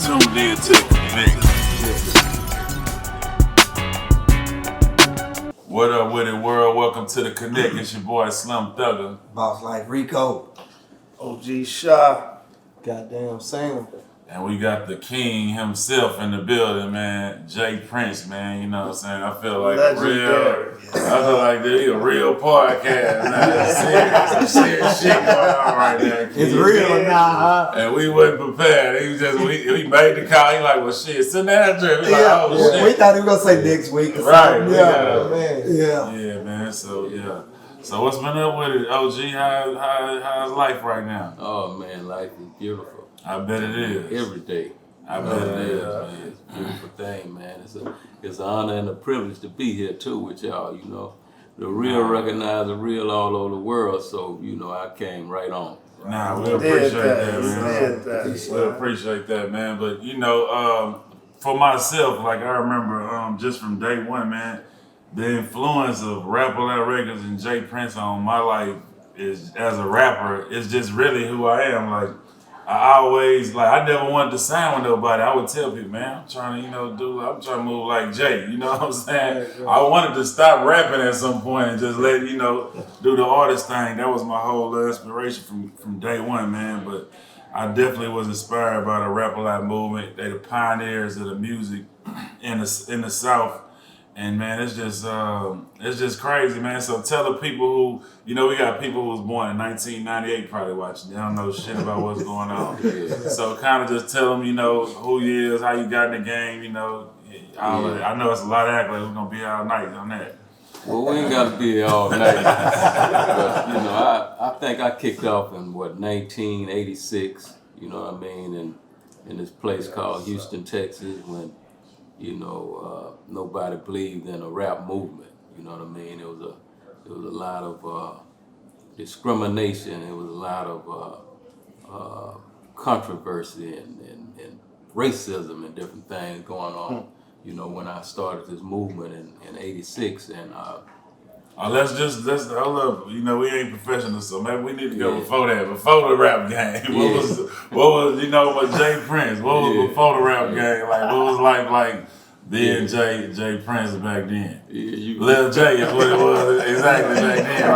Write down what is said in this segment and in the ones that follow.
tuned in to the Connect. What up with it, world? Welcome to the Connect. It's your boy Slim Thugger. Boss like Rico. OG Shaw. Goddamn Sam. And we got the king himself in the building, man. Jay Prince, man. You know what I'm saying? I feel like I feel like they're a real podcast. Now. Some serious shit going on right now. It's real now, huh? And we wasn't prepared. He just we made the call. He like, well, shit, send that drip. We like, oh shit. We thought he was gonna say next week. Or right? Yeah. Man. So yeah. So what's been up with it, OG? How's life right now? Oh man, life is beautiful. I bet it is. Every day. I bet it is, man. It's a beautiful thing, man. It's an honor and a privilege to be here too with y'all, you know. The real recognize the real all over the world, so you know I came right on. Nah, we appreciate that, man. We appreciate that, man. But you know, for myself, like I remember just from day one, man, the influence of Rap All Records and Jay Prince on my life is as a rapper is just really who I am. Like I always I never wanted to sign with nobody. I would tell people, man, I'm trying to, I'm trying to move like Jay. You know what I'm saying? Yeah. I wanted to stop rapping at some point and just let, do the artist thing. That was my whole inspiration from day one, man. But I definitely was inspired by the Rap A Lot movement. They're the pioneers of the music in the South. And man, it's just crazy, man. So tell the people who, we got people who was born in 1998 probably watching. They don't know shit about what's going on. So kind of just tell them, who you is, how you got in the game, I know it's a lot of accolades. We're gonna be all night on that. Well, we ain't got to be here all night. But, I think I kicked off in 1986. You know what I mean? In this place called Houston, Texas, when nobody believed in a rap movement. You know what I mean? It was a lot of discrimination. It was a lot of controversy and racism and different things going on. When I started this movement in '86, and let's hold up. We ain't professionals, so maybe we need to go before that, before the rap game. What was Jay Prince? What was before the rap game? Like, what was like being Jay Prince back then? Lil J is what it was exactly back then,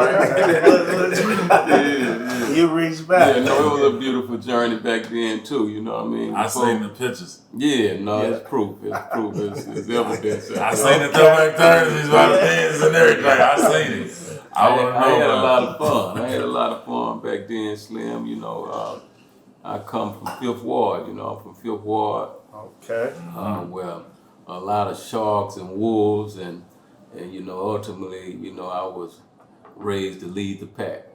right? You reach back. Yeah, no, it was a beautiful journey back then too. You know what I mean? I seen the pictures. It's proof. It's evidence. I seen the Throwback Thursdays by the fans and everything. I seen it. I had a lot of fun. I had a lot of fun back then, Slim. I come from Fifth Ward. I'm from Fifth Ward. Okay. Well, a lot of sharks and wolves, and ultimately, I was raised to lead the pack,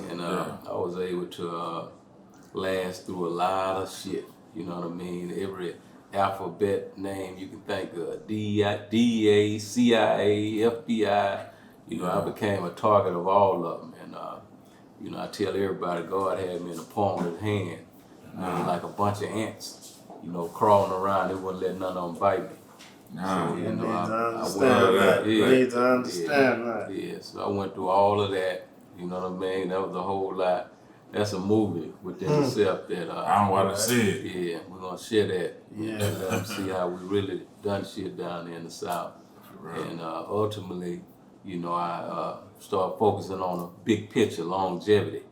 and I was able to last through a lot of shit. You know what I mean? Every alphabet name you can think of, DEA, CIA, FBI. I became a target of all of them, and I tell everybody, God had me in the palm of his hand, like a bunch of ants, crawling around. They wouldn't let none of them bite me. So, I need to understand that. Yeah, so I went through all of that. You know what I mean? That was a whole lot. That's a movie within itself that I don't want to see it. Yeah, we're gonna share that. Yeah, let them see how we really done shit down there in the South. And ultimately, I started focusing on a big picture, longevity.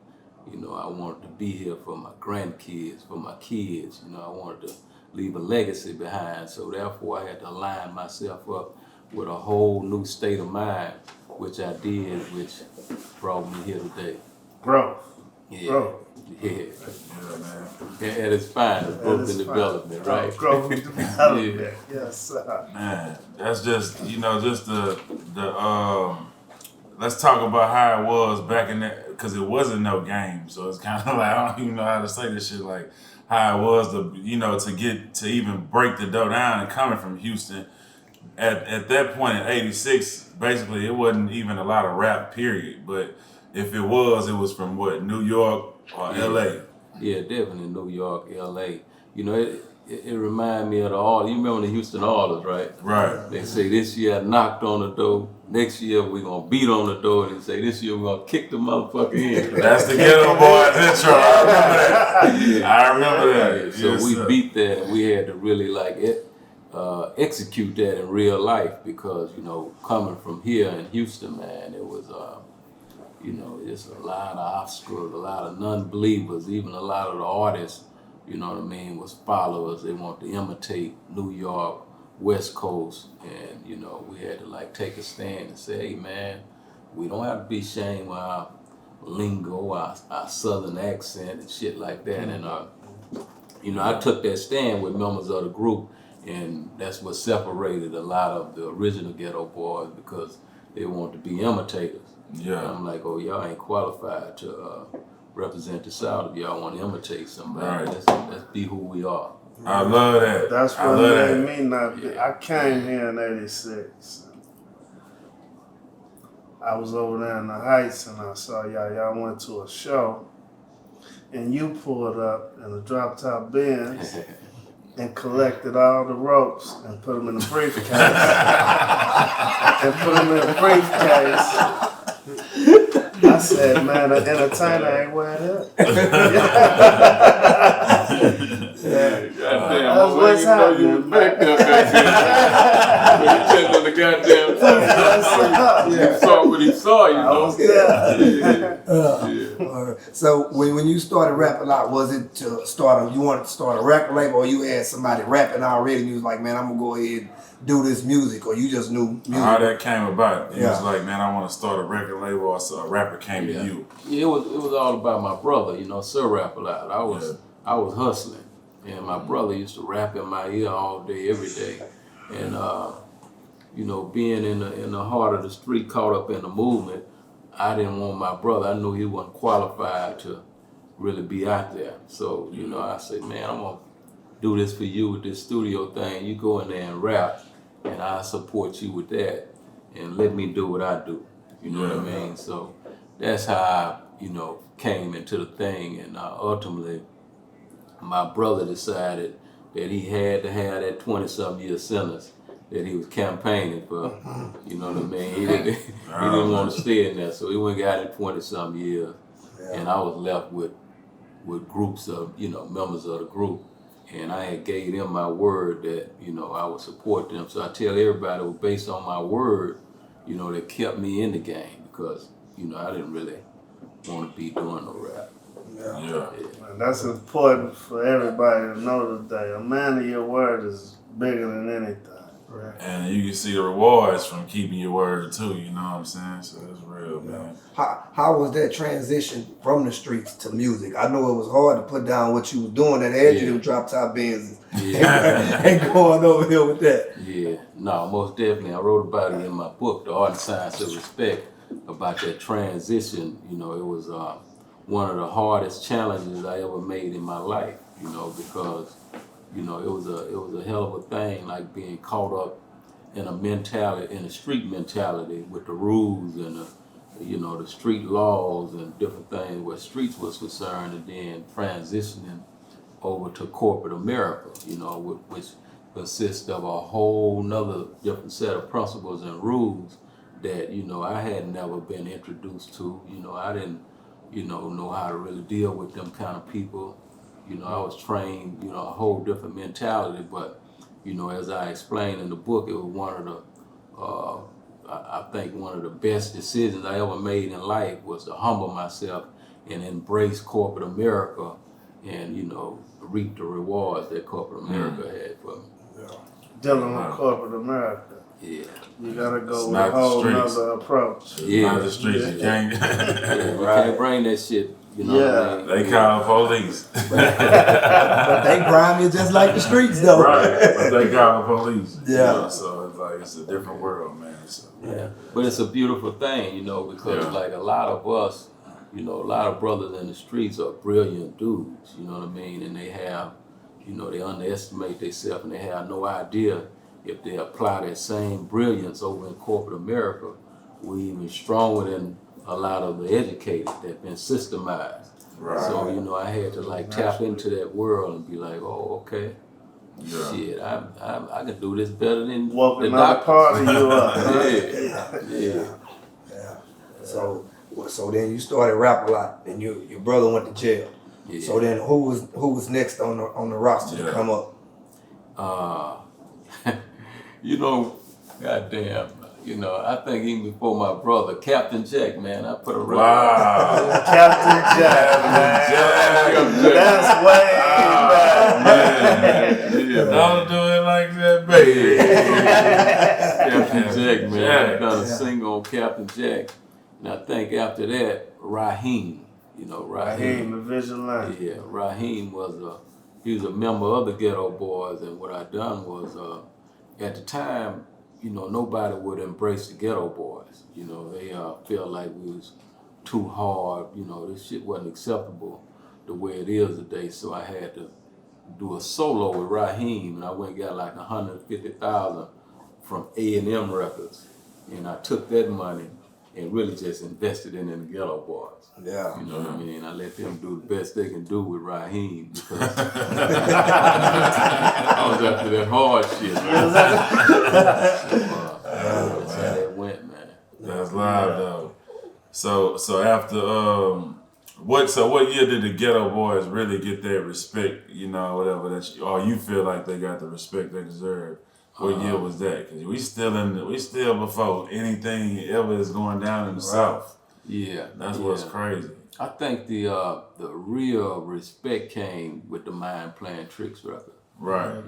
I wanted to be here for my grandkids, for my kids. I wanted to leave a legacy behind. So therefore, I had to align myself up with a whole new state of mind, which I did, which brought me here today. Growth. Yeah. Growth. Yeah. Man. At its finest, growth and development, right? Growth and development. Yes, sir. Man, that's just the let's talk about how it was back in that, because it wasn't no game. So it's kind of like, I don't even know how to say this shit, like how it was to even break the dough down and coming from Houston. At that point in '86, basically it wasn't even a lot of rap, period. But if it was from what, New York or LA? Yeah, definitely New York, LA. it reminded me of the Oilers. You remember the Houston Oilers, right? Right. They say this year I knocked on the door. Next year we're gonna beat on the door, and they say this year we're gonna kick the motherfucker in. That's the Geto Boys intro. I remember that. I remember that. So Yes, we sir. beat that, and we had to really execute that in real life because coming from here in Houston, man, it was it's a lot of obstacles, a lot of non-believers, even a lot of the artists. Was followers. They want to imitate New York, West Coast, and we had to take a stand and say, hey man, we don't have to be ashamed of our lingo, our southern accent and shit like that. And I took that stand with members of the group, and that's what separated a lot of the original Geto Boys because they want to be imitators. Yeah. And I'm like, oh, y'all ain't qualified to represent the South if y'all want to imitate somebody. Right. Let's be who we are. I love that. That's I what love made that. me not be. I came here in '86. I was over there in the Heights and I saw y'all. Y'all went to a show and you pulled up in a drop top Benz and collected all the ropes and put them in the briefcase. I said, man, an entertainer ain't wearing that. Goddamn, what's happening. You was back there back then. When you checked on the goddamn TV. You saw what he saw, I was there. So when you started rapping out, was it to you wanted to start a record label, or you had somebody rapping already and you was like, man, I'm gonna go ahead and do this music, or you just knew music? How that came about? It was like, man, I want to start a record label, or so a rapper came to you. Yeah, it was all about my brother, Sir Rap A Lot. I was hustling, and my brother used to rap in my ear all day, every day, and being in the heart of the street, caught up in the movement, I didn't want my brother. I knew he wasn't qualified to really be out there. So I said, man, I'm gonna do this for you with this studio thing. You go in there and rap, and I support you with that, and let me do what I do. You know what I mean? So that's how I, came into the thing, and ultimately, my brother decided that he had to have that 20-something year sentence that he was campaigning for. You know what I mean? He didn't want to stay in there, so he went and got it 20-something years, and I was left with groups of members of the group. And I had gave them my word that, I would support them. So I tell everybody it was based on my word, that kept me in the game because, I didn't really want to be doing no rap. Yeah. And that's important for everybody to know today. A man of your word is bigger than anything. Right. And you can see the rewards from keeping your word too, you know what I'm saying? So that's real, man. How was that transition from the streets to music? I know it was hard to put down what you was doing that had you to drop top Benz and going over here with that. Yeah, no, most definitely. I wrote about it in my book, The Art and Science of Respect, about that transition. It was one of the hardest challenges I ever made in my life, because it was a hell of a thing, like being caught up in a street mentality with the rules and the street laws and different things where streets was concerned, and then transitioning over to corporate America, which consists of a whole nother different set of principles and rules that, I had never been introduced to. I didn't, know how to really deal with them kind of people. I was trained, a whole different mentality, but, as I explained in the book, it was one of the, I think one of the best decisions I ever made in life was to humble myself and embrace corporate America and, reap the rewards that corporate America had for me. Dealing with corporate America. Yeah. You gotta go It's with not a the whole streets. nother approach. Yeah. Not the streets, you can't. You can't bring that shit, what I mean? They call police. But they grimy just like the streets, though. Right, but they call police. Yeah. So it's like, it's a different world, man. So. Yeah, but it's a beautiful thing, because like a lot of us, a lot of brothers in the streets are brilliant dudes, you know what I mean? And they have, they underestimate themselves and they have no idea if they apply that same brilliance over in corporate America, we're even stronger than a lot of the educated that been systemized. Right. So, I had to tap into that world and be like, oh, okay, Yeah. Shit, I can do this better than Woke the another doctor. part of you up. Yeah. So then you started rap a lot, and your brother went to jail. Yeah. So then who was next on the roster to come up? You know, goddamn, I think even before my brother, Captain Jack, man, I put a record. Wow. Captain Jack, man. That's way back. Man. Yeah, Don't do it like that, baby. Captain Jack, man. Jack. I done a single on Captain Jack. And I think after that, Raheem, Raheem, the Vigilante. Yeah, Raheem he was a member of the Geto Boys, and what I done was, at the time, nobody would embrace the Geto Boys. They felt like we was too hard. This shit wasn't acceptable the way it is today. So I had to do a solo with Raheem, and I went and got like 150,000 from A&M Records, and I took that money and really just invested in the Geto Boys. Yeah. You know what I mean? I let them do the best they can do with Raheem because I was after that hard shit. Man. That's how that went, man. That's live though. So after what year did the Geto Boys really get their respect? Whatever or you feel like they got the respect they deserve. What year was that? Because we still before anything ever is going down in the South. Yeah, that's what's crazy. I think the real respect came with the Mind Playing Tricks record. Right.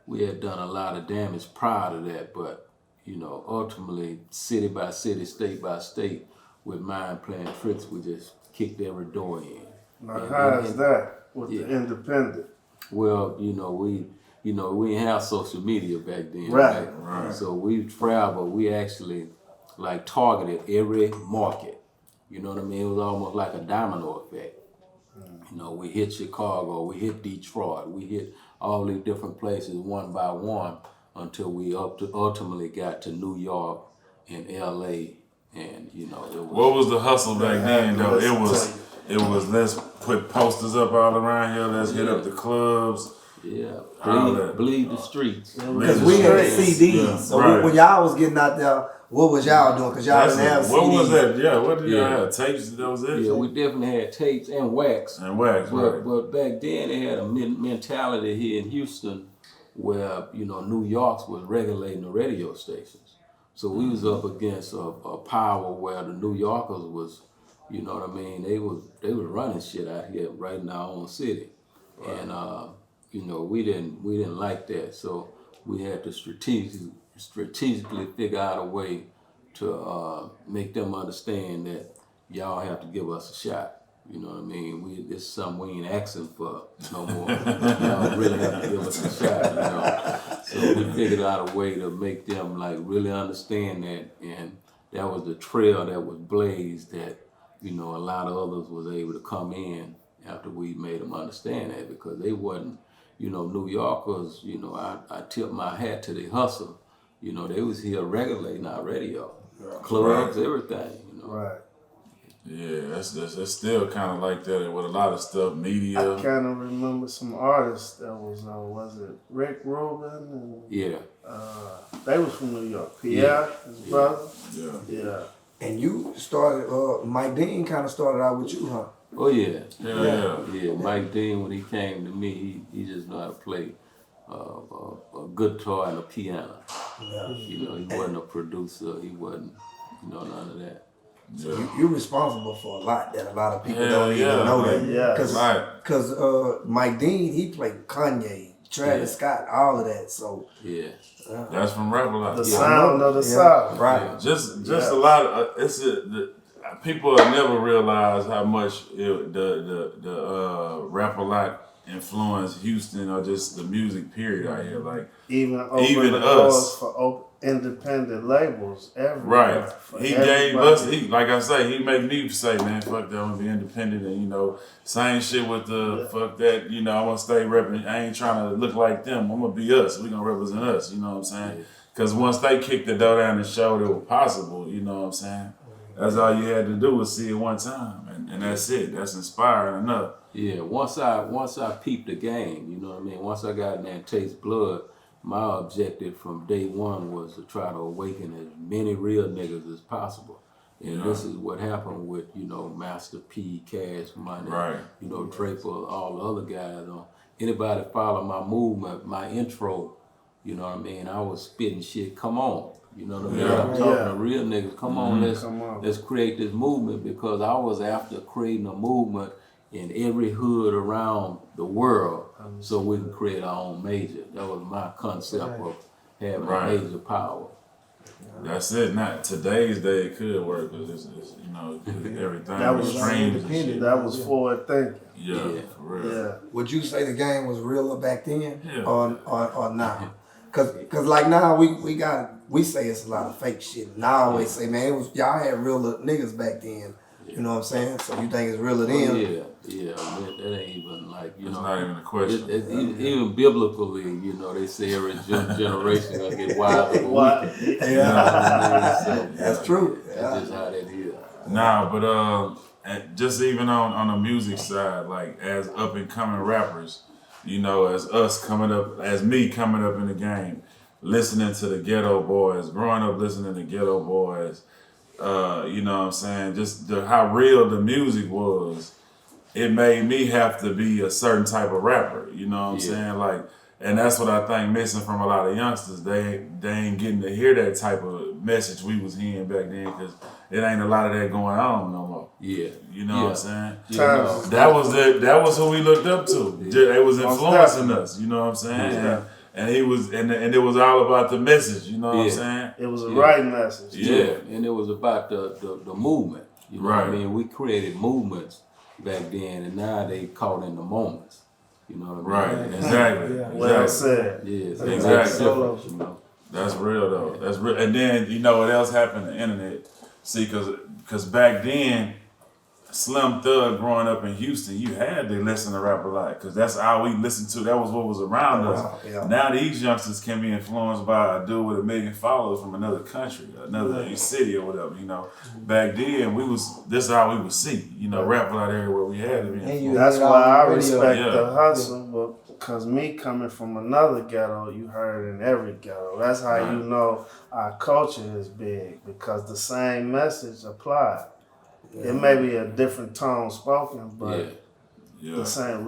We had done a lot of damage prior to that, but ultimately, city by city, state by state, with Mind Playing Tricks, we just kicked every door in. Now, how is that with the independent? Well, we didn't have social media back then. Right. So we traveled. We actually targeted every market. You know what I mean? It was almost like a domino effect. We hit Chicago, we hit Detroit, we hit all these different places one by one until we ultimately got to New York and LA, and it was. What was the hustle back then though? It was let's put posters up all around here. Let's hit up the clubs. Yeah, bleed the streets. Because we had CDs. Yeah. So when y'all was getting out there, what was y'all doing? Because y'all didn't have CDs. What was that? Yeah, what did y'all have? Tapes? That was it? Yeah, we definitely had tapes and wax. Right. But back then they had a mentality here in Houston where, New York was regulating the radio stations. So we was up against a power where the New Yorkers was, you know what I mean? They was running shit out here right in our own city. Right. And we didn't like that, so we had to strategically figure out a way to make them understand that y'all have to give us a shot. You know what I mean? This is something we ain't asking for no more. Y'all really have to give us a shot. So we figured out a way to make them really understand that, and that was the trail that was blazed that a lot of others was able to come in after we made them understand that, because they wasn't. New Yorkers, I tip my hat to the hustle. They was here regulating our radio, clubs, everything. Right. Yeah, that's still kind of like that with a lot of stuff, media. I kind of remember some artists that was it Rick Rubin? And, yeah. They was from New York. Pierre, his brother. Yeah. And you started, Mike Dean kind of started out with you, huh? Oh yeah. Yeah. Mike Dean, when he came to me, he just know how to play a guitar and a piano. Yeah. He wasn't a producer. He wasn't, none of that. So you're responsible for a lot that a lot of people don't even know that. Yeah. Because Mike Dean, he played Kanye, Travis Scott, all of that. So that's from Rap A Lot. The sound of the South. Right. Just a lot of people will never realize how much the Rap A Lot influenced Houston or just the music period out here. Even the us doors for independent labels everywhere. Right. He gave us. Like I say, he made me say, man, fuck that, I'm gonna be independent, and same shit with the fuck that. I'm gonna stay repping. I ain't trying to look like them. I'm gonna be us. We gonna represent us. You know what I'm saying? Because once they kicked the door down and showed it was possible, you know what I'm saying? That's all you had to do was see it one time, and that's it. That's inspiring enough. Yeah, once I peeped the game, you know what I mean? Once I got in there and taste blood, my objective from day one was to try to awaken as many real niggas as possible. And this is what happened with, you know, Master P, Cash Money, you know, Draper, all the other guys. Anybody follow my movement, my intro, you know what I mean? I was spitting shit, come on. You know what I mean? I'm talking to real niggas, come on, let's create this movement, because I was after creating a movement in every hood around the world so we can create our own major. That was my concept of having major power. That's it. Not today's day it could work, because it's you know, everything That was streams and shit. That was forward thinking. Yeah, for real. Yeah. Would you say the game was realer back then or now? Cause like now we say it's a lot of fake shit. Now I always say, man, y'all had realer niggas back then. You know what I'm saying? So you think it's realer then? That ain't even like, you know. It's not even a question. Even biblically, you know, they say every generation gonna get wilder than weaker. So, that's true. That's just how that is. Nah, but just even on the music side, like as up and coming rappers, you know, as us coming up, as me coming up in the game, listening to the Geto Boys, growing up listening to Geto Boys, you know what I'm saying, just how real the music was, it made me have to be a certain type of rapper, you know what I'm saying? Like, and that's what I think missing from a lot of youngsters. They ain't getting to hear that type of message we was hearing back then, because it ain't a lot of that going on no more. Yeah. You know what I'm saying? Yeah. That was who we looked up to. They was influencing us, you know what I'm saying? Yeah. And he was, and it was all about the message, you know what I'm saying? It was a right message. Yeah, and it was about the movement. You know what I mean? We created movements back then, and now they caught in the moments. You know what I mean? Right, exactly. Well said. Yeah, so exactly. You know? That's real though. That's real. And then you know what else happened? The internet. See, because back then, Slim Thug growing up in Houston, you had to listen to rap a lot, because that's all we listened to. That was what was around us. Yeah. Now these youngsters can be influenced by a dude with 1 million followers from another country, another city or whatever. You know, back then this is all we would see. You know, rap a lot everywhere we had to be influenced. That's why I respect the hustle, but because me coming from another ghetto, you heard in every ghetto. That's how you know our culture is big, because the same message applied. It may be a different tone spoken, but the same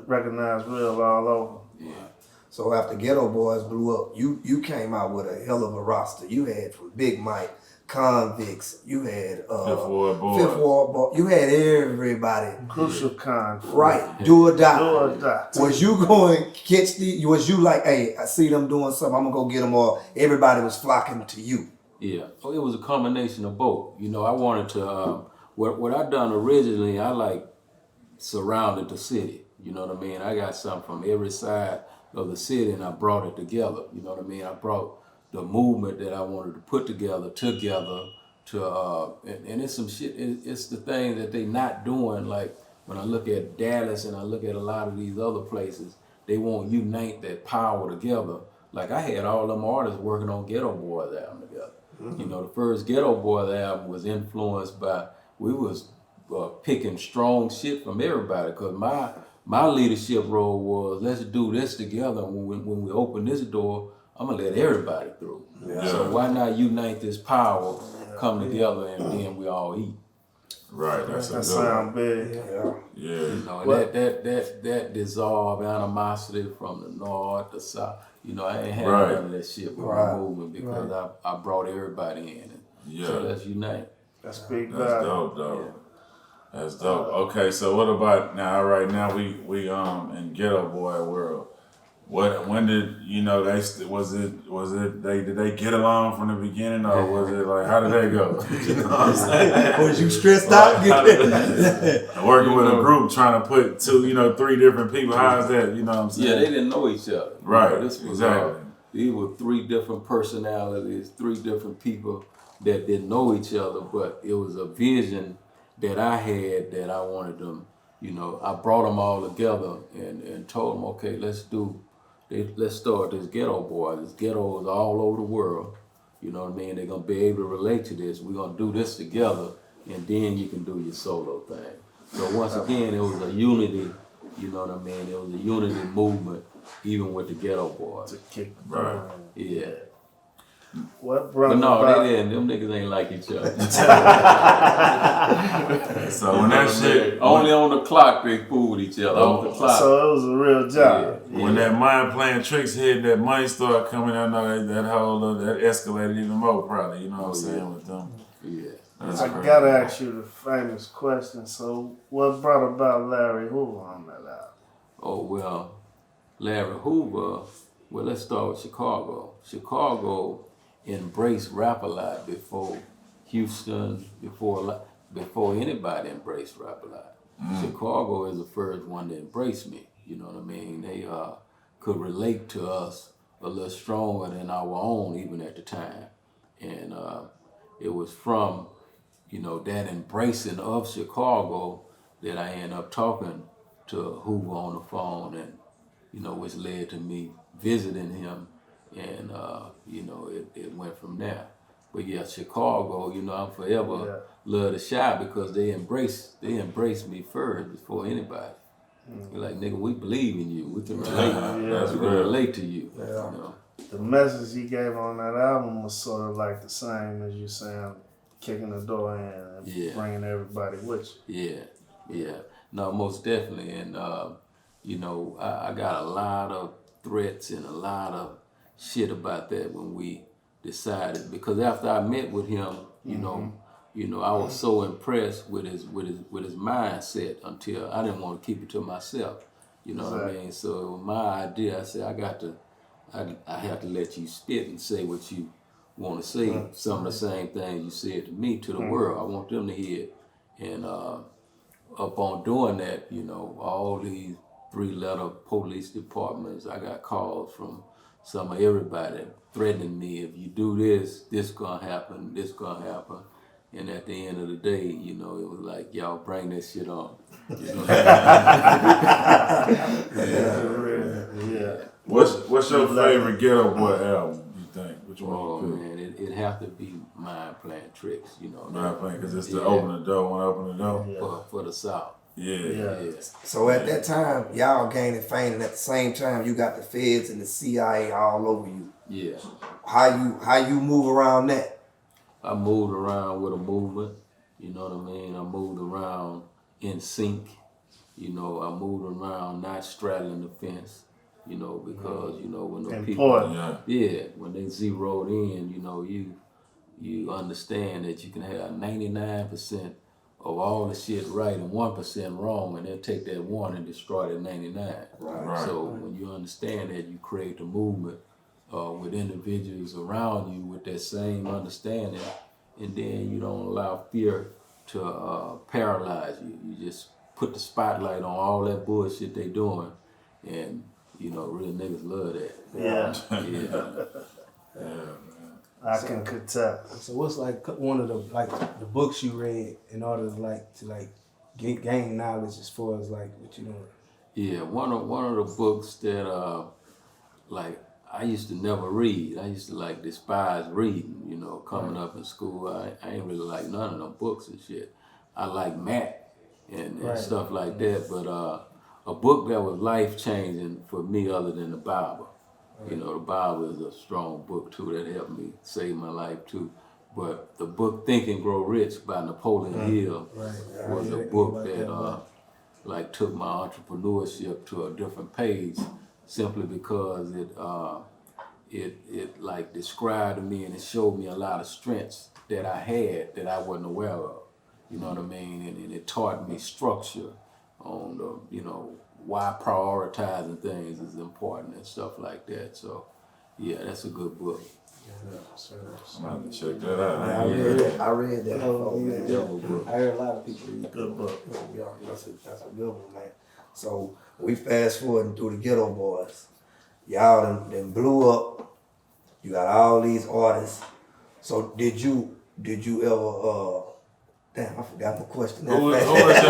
recognized real all over. Yeah. So after Geto Boys blew up, you came out with a hell of a roster. You had from Big Mike, Convicts, you had Fifth Ward Boy, you had everybody. Crucial conflict. Right, do or die. Do or die. Was you going catch was you like, hey, I see them doing something, I'm gonna go get them, or everybody was flocking to you? Yeah, it was a combination of both. You know, I wanted to, what I done originally, I like surrounded the city. You know what I mean? I got something from every side of the city and I brought it together. You know what I mean? I brought the movement that I wanted to put together to, and it's some shit, it's the thing that they not doing. Like when I look at Dallas and I look at a lot of these other places, they won't unite that power together. Like I had all them artists working on Geto Boys album together. Mm-hmm. You know, the first Geto Boys album was influenced by, we was picking strong shit from everybody, because my leadership role was, let's do this together. When we open this door, I'm gonna let everybody through. Yeah. So why not unite this power, come together, and then we all eat. Right, that sound big. Yeah. You know, and that dissolve animosity from the north, the south. You know, I ain't had none of that shit with my movement, because I brought everybody in. So let's unite. That's big. That's dope, though. That's dope. Okay, so what about now? Right now, we in Geto Boy world. When did did they get along from the beginning, or was it like, how did they go? You know what I'm saying? Was you stressed out? Working with a group trying to put 3 different people. How's that? You know what I'm saying? Yeah, they didn't know each other. Right. You know, this was, exactly. These were 3 different personalities, 3 different people that didn't know each other, but it was a vision that I had that I wanted them. You know, I brought them all together and told them, okay, let's start this Geto Boy. This ghetto is all over the world. You know what I mean? They're going to be able to relate to this. We're going to do this together, and then you can do your solo thing. So once again, it was a unity, you know what I mean? It was a unity movement, even with the Ghetto Boys. To kick the Right. drum. Yeah. What brought But no, about? they didn't. Them niggas ain't like each other. So when that shit, Only on the clock they fooled each other. Off the clock. So it was a real job. when that mind playing tricks hit, that money started coming out. That whole that escalated even more, probably. You know what I'm saying with them. Yeah. That's I crazy. gotta ask you the famous question. So, what brought about Larry Hoover on that album? Oh, well, Larry Hoover, well, let's start with Chicago. Chicago embraced rap a lot before Houston, before anybody embraced rap a lot. Chicago is the first one to embrace me, you know what I mean? They could relate to us a little stronger than our own even at the time. And it was from, you know, that embracing of Chicago that I ended up talking to Hoover on the phone, and, you know, which led to me visiting him, and, you know, it went from there. But yeah, Chicago, you know, I'm forever love the Shy because they embraced me first before anybody. They're like, nigga, we believe in you. We can relate. We can relate to you. You know? The message he gave on that album was sort of like the same as you saying, kicking the door in and bringing everybody with you. Yeah. No, most definitely. And, you know, I got a lot of threats and a lot of shit about that when we decided, because after I met with him, you know, I was so impressed with his mindset until I didn't want to keep it to myself. You know what I mean? So it was my idea. I said, I have to let you spit and say what you want to say. Some of the same things you said to me, to the world. I want them to hear it. And upon doing that, you know, all these 3-letter police departments, I got calls from some of everybody threatening me, if you do this gonna happen, this gonna happen. And at the end of the day, you know, it was like, y'all bring that shit on. You know? What's your favorite Ghetto Boy album, you think? Which one? Oh man, it have to be Mind Playing Tricks, you know. Mind Playing, because it's the open the door, one open the door. For the South. Yeah. So at that time, y'all gaining fame, and at the same time, you got the feds and the CIA all over you. Yeah. How you move around that? I moved around with a movement, you know what I mean? I moved around in sync, you know, I moved around not straddling the fence, you know, because, you know, when the people, when they zeroed in, you know, you understand that you can have 99% of all the shit right and 1% wrong, and they'll take that 1 and destroy the 99. Right. So when you understand that, you create the movement with individuals around you with that same understanding, and then you don't allow fear to paralyze you. You just put the spotlight on all that bullshit they doing, and you know, real niggas love that. I can contest. So what's like one of the books you read in order to gain knowledge as far as like what you doing? Yeah, one of the books that like I used to never read. I used to like despise reading, you know, coming up in school. I ain't really like none of them books and shit. I like math and stuff like that, but a book that was life-changing for me other than the Bible. You know, the Bible is a strong book too that helped me save my life too. But the book Think and Grow Rich by Napoleon Hill was a book that like took my entrepreneurship to a different page, simply because it like described to me and it showed me a lot of strengths that I had that I wasn't aware of. You know what I mean? And it taught me structure on the, you know, why prioritizing things is important and stuff like that. So yeah, that's a good book. I'm gonna check that out. I read that. I heard a lot of people read Good book. Yeah, that's a good one, man. So we fast forwarding through the Ghetto Boys. Y'all done blew up. You got all these artists. So did you ever damn, I forgot my question. Who was your favorite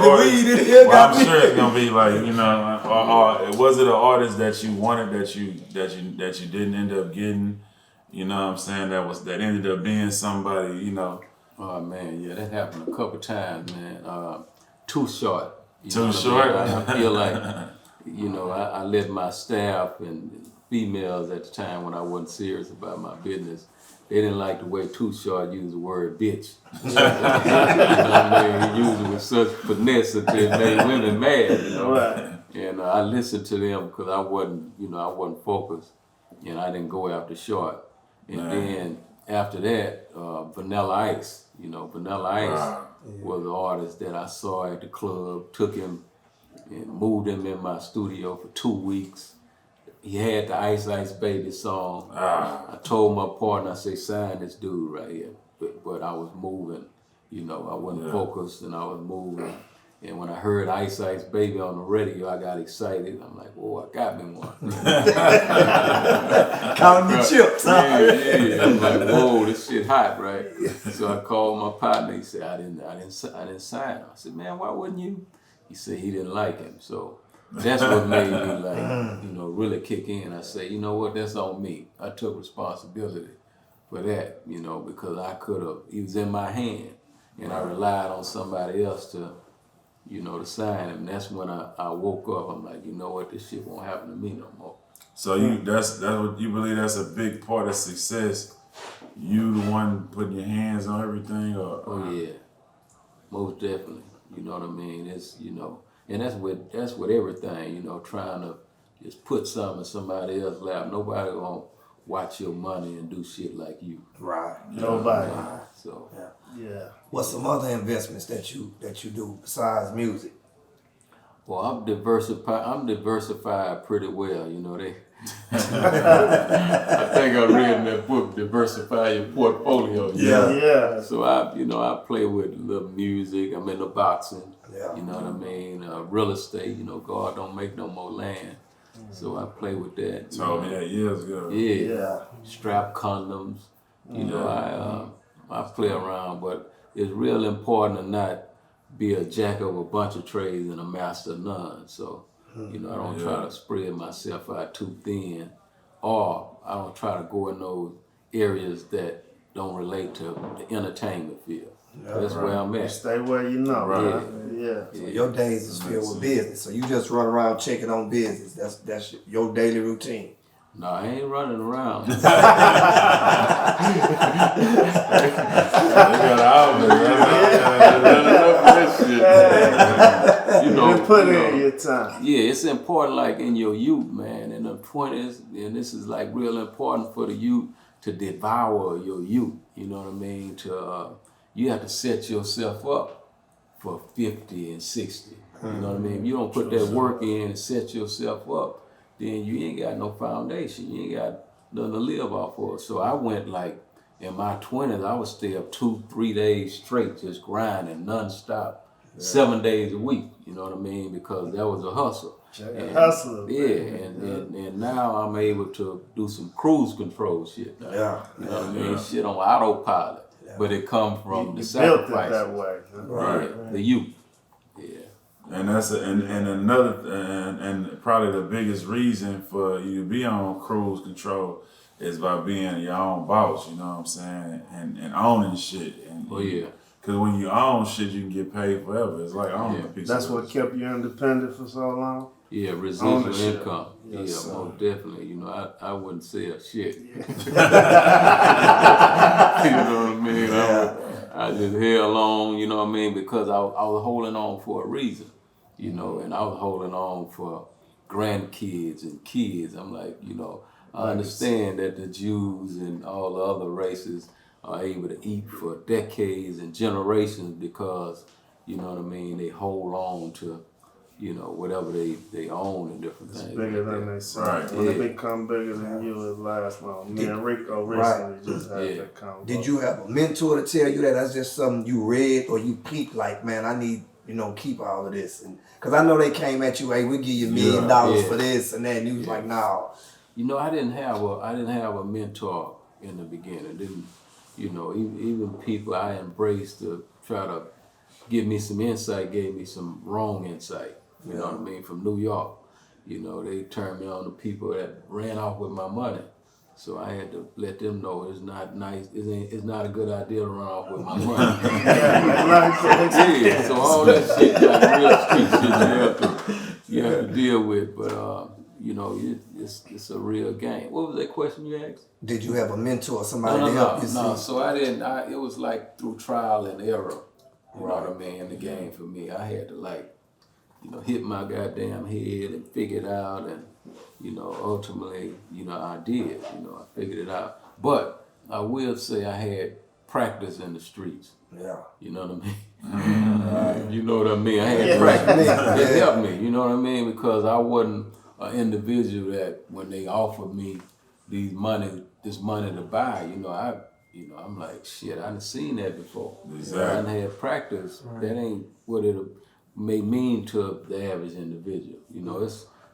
artist? Well, I'm sure it's gonna be like, you know, or was it an artist that you wanted that you didn't end up getting? You know what I'm saying? That ended up being somebody, you know. Oh man, yeah, that happened a couple times, man. Too short. Too short. I feel like, I let my staff and females at the time when I wasn't serious about my business, they didn't like the way Too Short used the word bitch. You know what I mean? He used it with such finesse that it made women mad, Right. And I listened to them because I wasn't focused, and I didn't go after Short. And then after that, Vanilla Ice, Vanilla Ice was the artist that I saw at the club, took him and moved him in my studio for 2 weeks. He had the Ice Ice Baby song. I told my partner, I said, sign this dude right here. But I was moving, I wasn't focused and I was moving. And when I heard Ice Ice Baby on the radio, I got excited. I'm like, whoa, I got me one. Counting the chips, huh? Yeah. I'm like, whoa, this shit hot, right? So I called my partner. He said, I didn't sign. I said, man, why wouldn't you? He said he didn't like him. So that's what made me really kick in. I said, you know what, that's on me. I took responsibility for that, because I could have, he was in my hand and I relied on somebody else to sign him. And that's when I woke up. I'm like, you know what, this shit won't happen to me no more. So that's what you believe, that's a big part of success. You the one putting your hands on everything, or Oh yeah, most definitely. You know what I mean? It's and that's with everything. Trying to just put something in somebody else's lap. Nobody gonna watch your money and do shit like you. Right. Nobody. So Yeah. What's some other investments that you do besides music? well, I'm diversified pretty well. I think I read in that book, Diversify Your Portfolio. Yeah. So I play with little music. I'm into boxing. Yeah. You know what I mean? Real estate. God don't make no more land. So I play with that. told me that years ago. Yeah. Strap condoms. I play around, but it's real important to not be a jack of a bunch of trades and a master of none. So, I don't try to spread myself out too thin, or I don't try to go in those areas that don't relate to the entertainment field. That's where I'm at. Stay where you know, right? Yeah. So your days is filled with business. So you just run around checking on business. That's your daily routine. No, I ain't running around. They got You put in your time. Yeah, it's important, like in your youth, man. And the point is, and this is like real important for the youth to devour your youth. You know what I mean? You have to set yourself up for 50 and 60. You know what I mean? If you don't put that work in and set yourself up, then you ain't got no foundation. You ain't got nothing to live off of. So I went like, in my 20s, I would stay up 2-3 days straight, just grinding nonstop, 7 days a week. You know what I mean? Because that was a hustle. Hustle. Yeah, and now I'm able to do some cruise control shit. Now. Yeah. You know what I mean? Shit on autopilot. Yeah. But it comes from the sacrifice. Built it that way. Right. The youth. Yeah. And that's and probably the biggest reason for you to be on cruise control is by being your own boss, you know what I'm saying? And owning shit. And because when you own shit, you can get paid forever. It's like owning a piece That's of what kept you independent for so long? Yeah, residual Ownership. income. Yes, yeah, most definitely. I wouldn't sell shit. You know what I mean? I just held on, you know what I mean? Because I was holding on for a reason, and I was holding on for grandkids and kids. I'm like, I understand that the Jews and all the other races are able to eat for decades and generations because, you know what I mean, they hold on to, whatever they own and different things. Bigger than they say. Right. When they become bigger than you, it lasts long. Me and Rico recently just had that conversation. Did you have a mentor to tell you that that's just something you read or you peeped like, man, I need, keep all of this? Because I know they came at you, hey, we give you $1 million for this and that, and you was like, no. I didn't have a mentor in the beginning. Even people I embraced to try to give me some insight gave me some wrong insight. You know what I mean? From New York, they turned me on to people that ran off with my money. So I had to let them know it's not nice. It's not a good idea to run off with my money. Yeah. So all that shit, like real street shit, you have to deal with. But you know, it's a real game. What was that question you asked? Did you have a mentor or somebody No, to help you? no. So I didn't. It was like through trial and error. You know Right. what I mean? In the game for me, I had to hit my goddamn head and figure it out, and ultimately, I did. I figured it out. But I will say I had practice in the streets. Yeah. You know what I mean? You know what I mean? I had practice. It helped me. You know what I mean? Because I wasn't an individual that when they offered me this money to buy, I'm like, shit, I done seen that before. Exactly. I done had practice. Right. That ain't what it may mean to the average individual.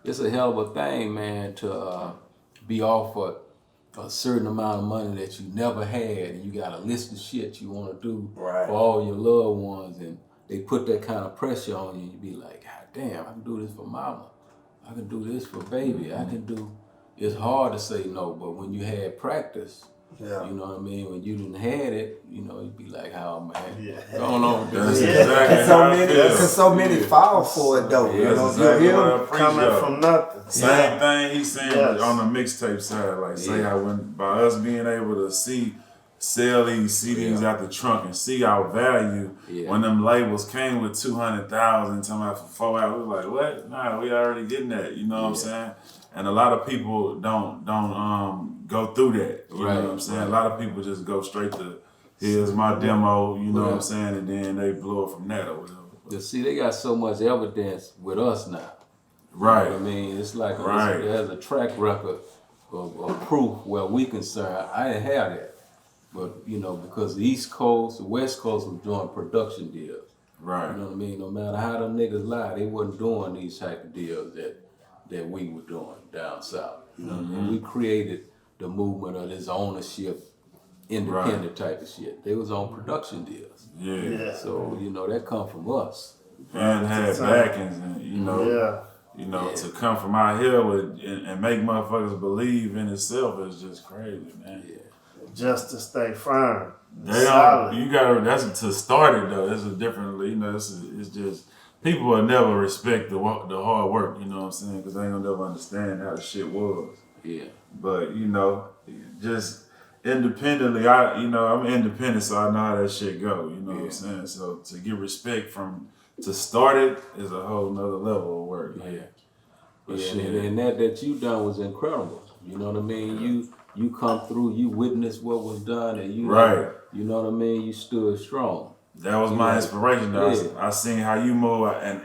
It's a hell of a thing, man, to be offered a certain amount of money that you never had, and you got a list of shit you want to do for all your loved ones, and they put that kind of pressure on you, and you be like, God damn, I can do this for mama. I can do this for baby. It's hard to say no, but when you had practice, you know what I mean? When you didn't had it, you'd be like, "Oh man, going on with this." Because so many fall for it though. Coming from nothing. Same thing he's saying on the mixtape side, like say how by us being able to sell these CDs out the trunk and see our value when them labels came with 200,000 talking about for 4 hours, we was like, what? Nah, we already getting that. You know what I'm saying? And a lot of people don't go through that. You know what I'm saying? A lot of people just go straight to here's my demo, you know what I'm saying, and then they blow it from that or whatever. You see, they got so much evidence with us now. Right. You know what I mean, it's like there's a track record of proof where we concerned. I didn't have that. But, because the East Coast, the West Coast was doing production deals. Right. You know what I mean? No matter how them niggas lie, they wasn't doing these type of deals that we were doing down south. You know what I mean? We created the movement of this ownership, independent type of shit. They was on production deals. Yeah. So, that come from us. And had backings and, to come from out here and make motherfuckers believe in itself is just crazy, man. Yeah. Just to stay firm. That's to start it though. It's a different, it's just, people will never respect the hard work, you know what I'm saying? Because they ain't gonna never understand how the shit was. Yeah. But, just independently, I'm independent, so I know how that shit go, you know what I'm saying? So to get respect to start it is a whole nother level of work. Yeah. And that you done was incredible. You know what I mean? Yeah. You come through, you witnessed what was done, and you know what I mean? You stood strong. That was my inspiration though. I seen how you move, and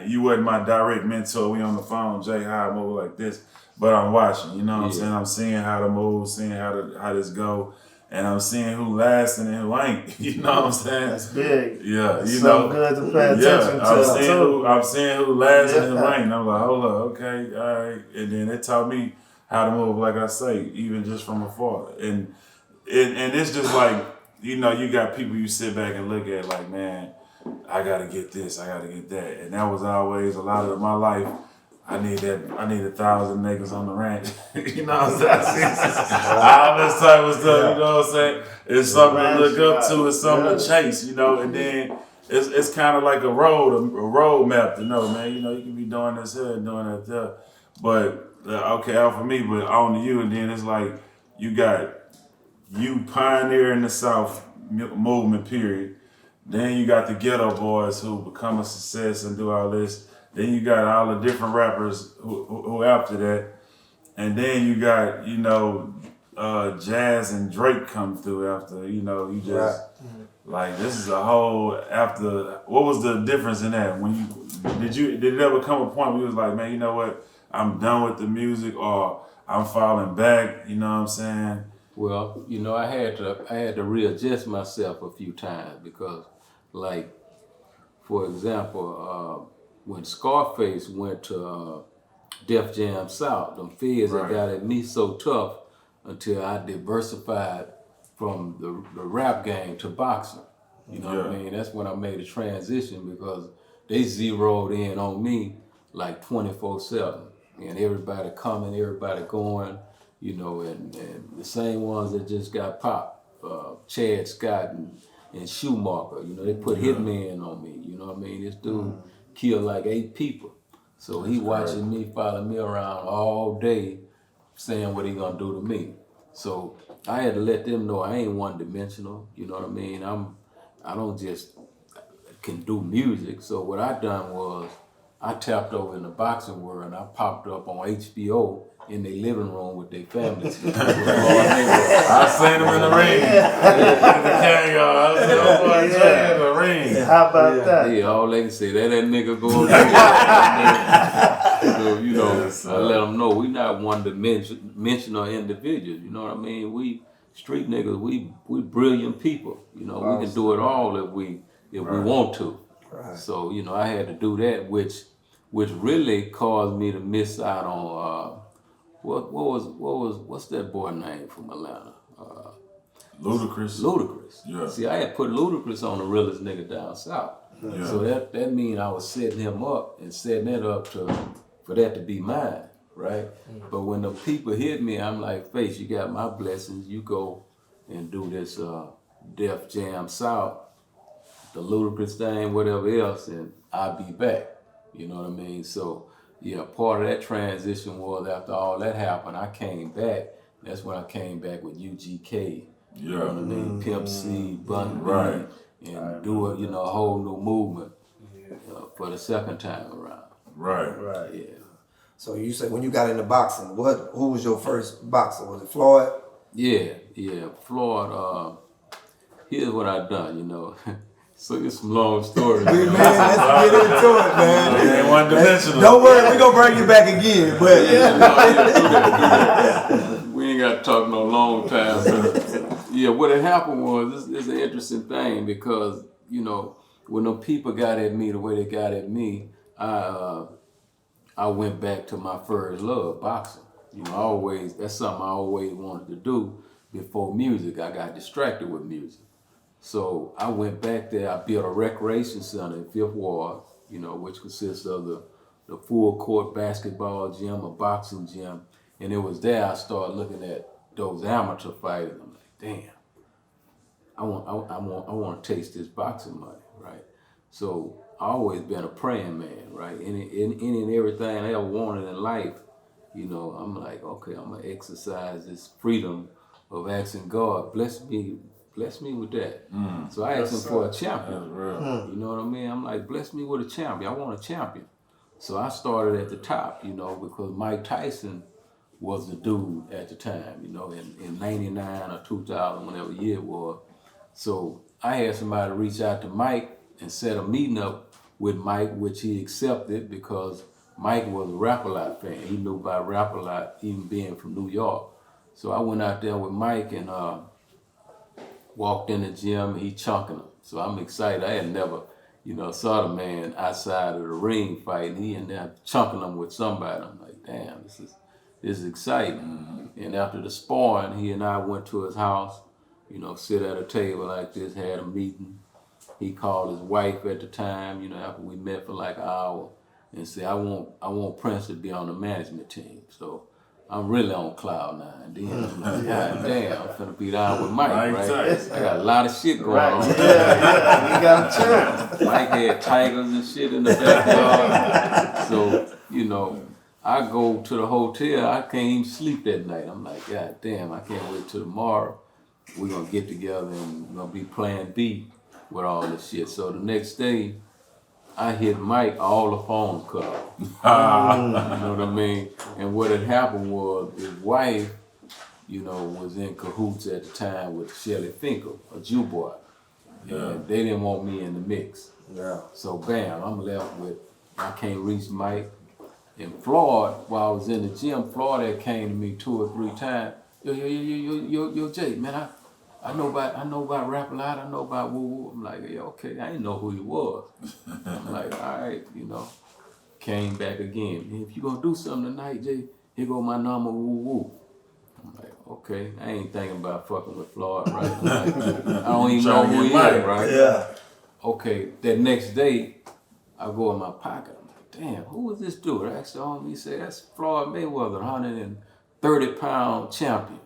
you wasn't my direct mentor. We on the phone, Jay, how I move like this, but I'm watching. You know what I'm saying? I'm seeing how to move, seeing how this go, and I'm seeing who lasting and who ain't. You know what I'm saying? That's big. Yeah, That's so good to pay attention to. I'm seeing who lasting and who ain't. I'm like, hold up, okay, all right, and then it taught me how to move, like I say, even just from afar, and it's just like. You got people you sit back and look at like, man, I gotta get this, I gotta get that. And that was always a lot of my life. I need 1,000 niggas on the ranch. You know what I'm saying? All this type of stuff, you know what I'm saying? It's something to look up to, it's something to chase, and then it's kind of like a road map to know, man. You can be doing this here and doing that there. But, okay, out for me, but on to you, and then it's like, you got you pioneering the South movement, period. Then you got the Geto boys who become a success and do all this. Then you got all the different rappers who after that. And then you got, Jazz and Drake come through after, you just, like, this is a whole, after, what was the difference in that? Did it ever come a point where you was like, man, you know what, I'm done with the music, or I'm falling back, you know what I'm saying? Well, I had to readjust myself a few times because, like, for example, when Scarface went to Def Jam South, them feds that got at me so tough until I diversified from the rap game to boxing. You know what I mean? That's when I made a transition because they zeroed in on me like 24/7, and everybody coming, everybody going. you know, and the same ones that just got popped, Chad Scott and Schumacher, you know, they put Hitman on me, you know what I mean? This dude killed like 8 people. So he watching me, following me around all day, saying what he gonna do to me. So I had to let them know I ain't one dimensional, you know what I mean? I don't just can do music. So what I done was I tapped over in the boxing world and I popped up on HBO in their living room with their families. I seen them in the ring. In the cameo. I seen them in the ring. Yeah, how about that? Yeah, all they can say, that nigga going So, you know, I let them know we not one dimensional individuals. You know what I mean? We street niggas, we brilliant people. You know, we can do it all if we want to. Right. So, you know, I had to do that, which really caused me to miss out on what's that boy name from Atlanta? Ludacris. Ludacris. Yeah. See, I had put Ludacris on the realest nigga down south. Yeah. So that mean I was setting him up and setting it up for that to be mine, right? But when the people hit me, I'm like, Face, you got my blessings. You go and do this Def Jam South, the Ludacris thing, whatever else, and I'll be back. You know what I mean? So, yeah, part of that transition was after all that happened, I came back. That's when I came back with UGK. You know what I mean? Pimp C, Bun B, and do a whole new movement for the second time around. Right. Yeah. So you said when you got into boxing, who was your first boxer? Was it Floyd? Yeah. Floyd, here's what I done, you know. So it's some long stories. Man, let's get into it, man. Ain't one dimensional. Don't worry, we gonna bring you back again. But we ain't got to talk no long time. But yeah, what had happened was this is an interesting thing because you know when them people got at me the way they got at me, I went back to my first love, boxing. You know, that's something I always wanted to do before music. I got distracted with music. So I went back there, I built a recreation center in 5th Ward, you know, which consists of the full court basketball gym, a boxing gym. And it was there I started looking at those amateur fighters. I'm like, damn, I want to taste this boxing money, right? So I always been a praying man, right? Any and everything I ever wanted in life, you know, I'm like, okay, I'm gonna exercise this freedom of asking God, bless me with that. So I asked him for a champion. You know what I mean? I'm like, bless me with a champion. I want a champion. So I started at the top, you know, because Mike Tyson was the dude at the time, you know, in 99 or 2000, whatever year it was. So I had somebody reach out to Mike and set a meeting up with Mike, which he accepted because Mike was a Rap-A-Lot fan. He knew about Rap-A-Lot, even being from New York. So I went out there with Mike and walked in the gym, and he chunking them. So I'm excited. I had never, you know, saw the man outside of the ring fighting. He in there chunking them with somebody. I'm like, damn, this is exciting. And after the sparring, he and I went to his house, you know, sit at a table like this, had a meeting. He called his wife at the time, you know, after we met for like an hour, and said, I want Prince to be on the management team. So I'm really on cloud 9. Then I'm like, God damn, I'm finna be down with Mike, right? I got a lot of shit going on. Yeah, you got a chance. Mike had tigers and shit in the backyard. So, you know, I go to the hotel, I can't even sleep that night. I'm like, God damn, I can't wait till tomorrow. We're gonna get together and we're gonna be plan B with all this shit. So the next day, I hit Mike, all the phones cut off. You know what I mean? And what had happened was his wife, you know, was in cahoots at the time with Shelly Finkel, a Jew boy. And they didn't want me in the mix. yeah. So bam, I'm left with, I can't reach Mike. And Floyd, while I was in the gym, Floyd had came to me 2 or 3 times. Yo, Jay, man, I know about Rap-A-Lot, I know about Woo Woo. I'm like, yeah, okay, I didn't know who he was. I'm like, all right, you know. Came back again. If you gonna do something tonight, Jay, here go my number, Woo Woo. I'm like, okay, I ain't thinking about fucking with Floyd, right? I'm like, I don't even know who he is, right? Yeah. Okay, that next day, I go in my pocket. I'm like, damn, who was this dude? I asked the homie, he said, that's Floyd Mayweather, 30-pound champion.